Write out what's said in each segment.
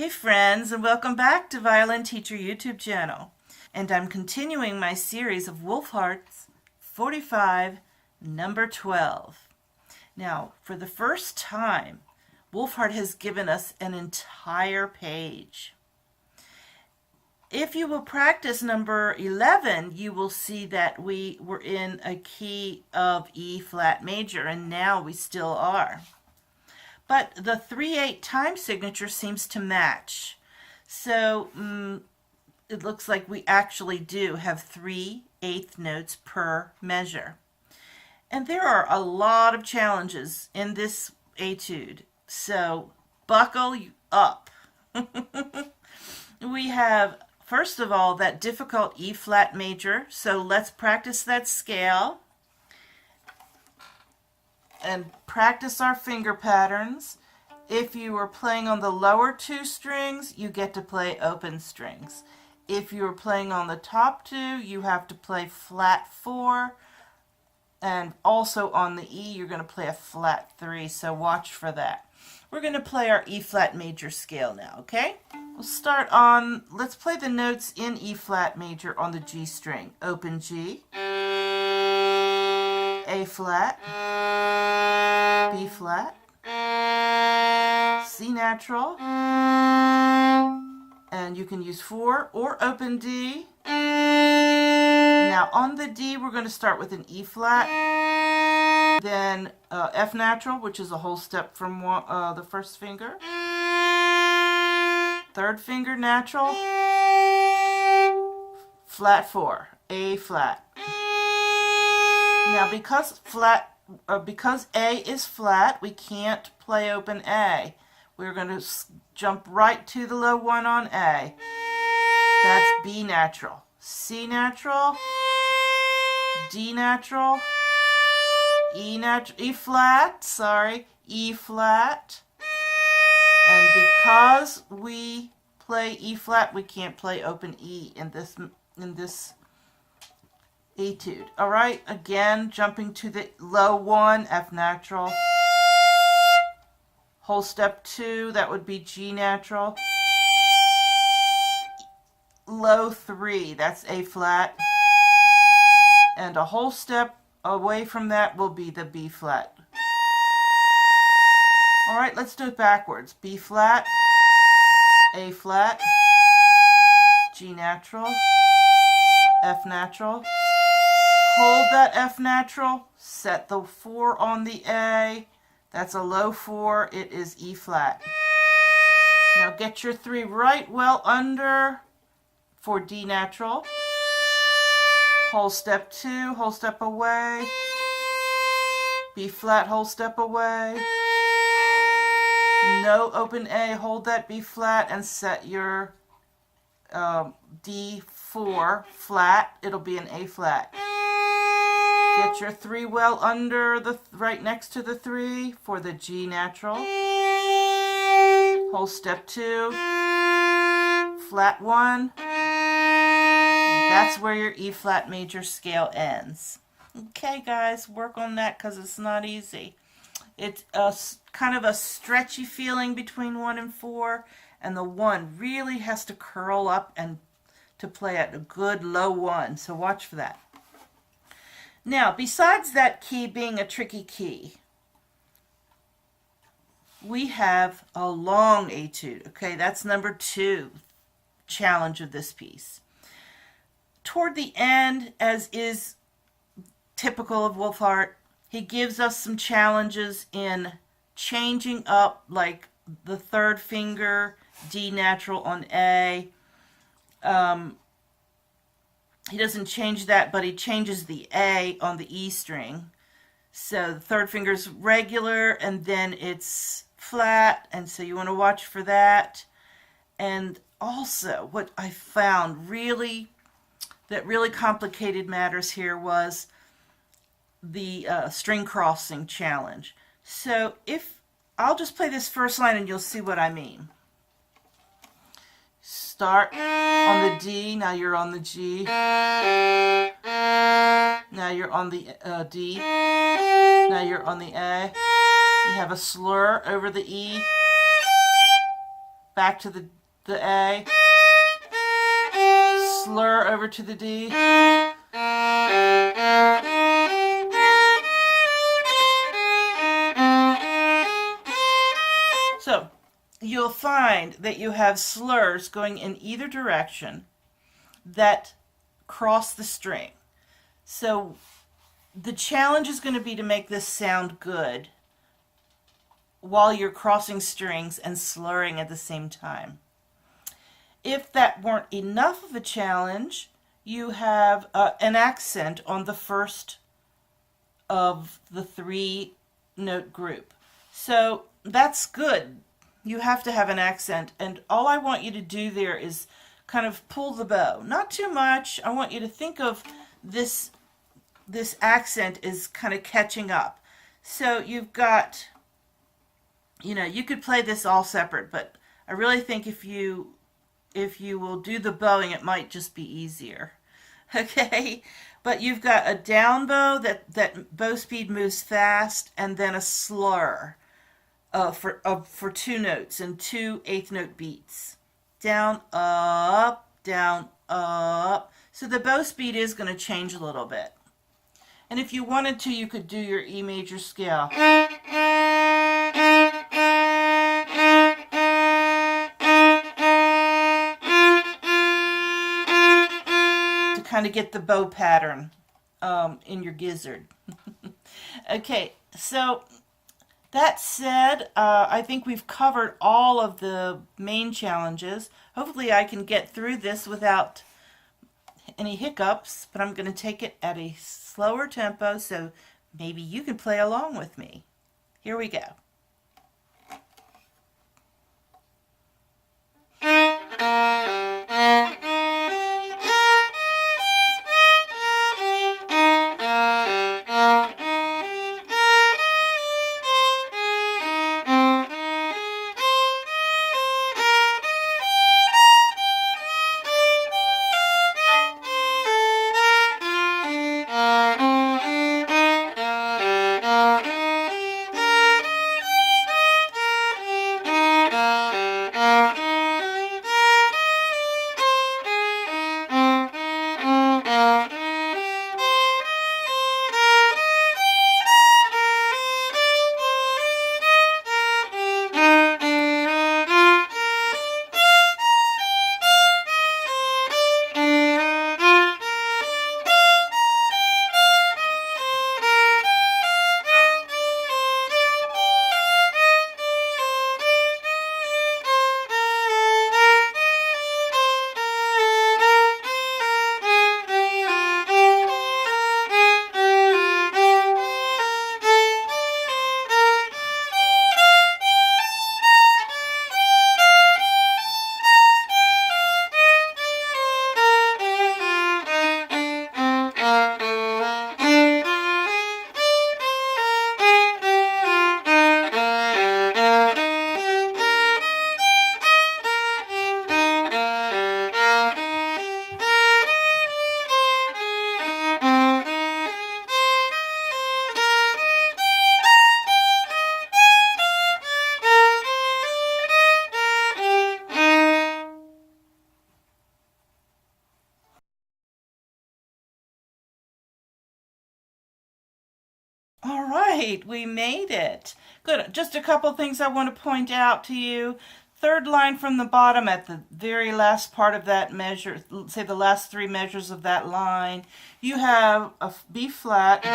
Hey friends, and welcome back to Violin Teacher YouTube channel. And I'm continuing my series of Wohlfahrt 45, number 12. Now, for the first time, Wohlfahrt has given us an entire page. If you will practice number 11, you will see that we were in a key of E flat major, and now we still are. But the 3/8 time signature seems to match. So it looks like we actually do have 3/8 notes per measure. And there are a lot of challenges in this etude. So buckle up. We have, first of all, that difficult E flat major. So let's practice that scale and practice our finger patterns. If you are playing on the lower two strings, you get to play open strings. If you are playing on the top two, you have to play flat 4, and also on the E, you're going to play a flat 3, so watch for that. We're going to play our E flat major scale now, okay? We'll start on, let's play the notes in E flat major on the G string. Open G, A flat, B flat, C natural, and you can use 4 or open D. Now on the D, we're going to start with an E flat, then F natural, which is a whole step from the first finger, third finger natural, flat 4, A flat. Now because A is flat, we can't play open A. We're going to jump right to the low 1 on A. That's B natural, C natural, D natural, E flat, E flat. And because we play E flat, we can't play open E in this etude. All right, again, jumping to the low 1, F natural. Whole step 2, that would be G natural. Low 3, that's A flat. And a whole step away from that will be the B flat. All right, let's do it backwards. B flat, A flat, G natural, F natural. Hold that F natural, set the 4 on the A. That's a low 4, it is E flat. Now get your 3 right well under for D natural. Whole step 2, whole step away. B flat, whole step away. No open A, hold that B flat and set your D4 flat. It'll be an A flat. Get your 3 well under the right next to the 3 for the G natural. Whole step 2, flat 1. That's where your E flat major scale ends. Okay guys, work on that because it's not easy. It's kind of a stretchy feeling between 1 and 4, and the 1 really has to curl up and to play at a good low 1, so watch for that. Now, besides that key being a tricky key, we have a long etude. Okay, that's number 2 challenge of this piece. Toward the end, as is typical of Wohlfahrt, he gives us some challenges in changing up, like the third finger, D natural on A. He doesn't change that, but he changes the A on the E string. So the third finger is regular, and then it's flat, and so you want to watch for that. And also, what I found really complicated matters here was the string crossing challenge. So I'll just play this first line and you'll see what I mean. Start on the D, now you're on the G. Now you're on the D. Now you're on the A. You have a slur over the E. back to the A, slur over to the D. So you'll find that you have slurs going in either direction that cross the string. So the challenge is going to be to make this sound good while you're crossing strings and slurring at the same time. If that weren't enough of a challenge, you have an accent on the first of the 3-note group. So that's good. You have to have an accent, and all I want you to do there is kind of pull the bow. Not too much. I want you to think of this accent is kind of catching up. So you've got, you could play this all separate, but I really think if you will do the bowing, it might just be easier. Okay? But you've got a down bow that bow speed moves fast, and then a slur for 2 notes and 2 8th note beats. Down, up, down, up. So the bow speed is going to change a little bit. And if you wanted to, you could do your E major scale. To kind of get the bow pattern in your gizzard. Okay, so that said, I think we've covered all of the main challenges. Hopefully I can get through this without any hiccups, but I'm going to take it at a slower tempo so maybe you can play along with me. Here we go. All right, we made it. Good. Just a couple things I want to point out to you. Third line from the bottom at the very last part of that measure, say the last 3 measures of that line, you have a B flat.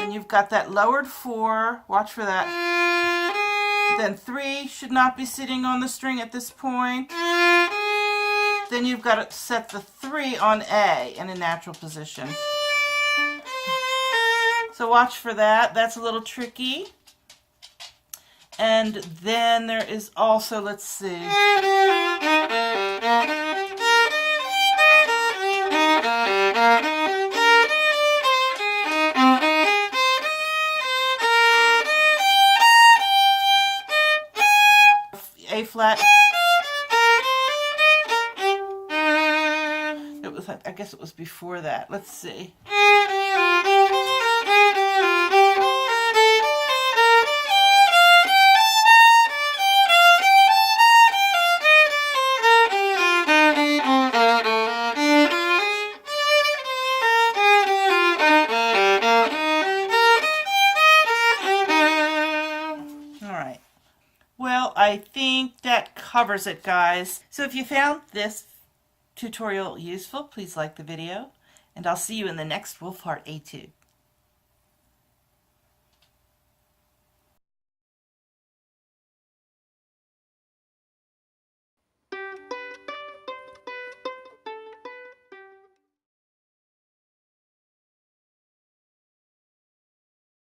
And you've got that lowered 4. Watch for that. Then 3 should not be sitting on the string at this point. Then you've got to set the 3 on A in a natural position. So watch for that. That's a little tricky. And then there is also, let's see. A flat. It was, I guess it was before that. Let's see. that covers it, guys. So if you found this tutorial useful, please like the video, and I'll see you in the next Wohlfahrt Etude.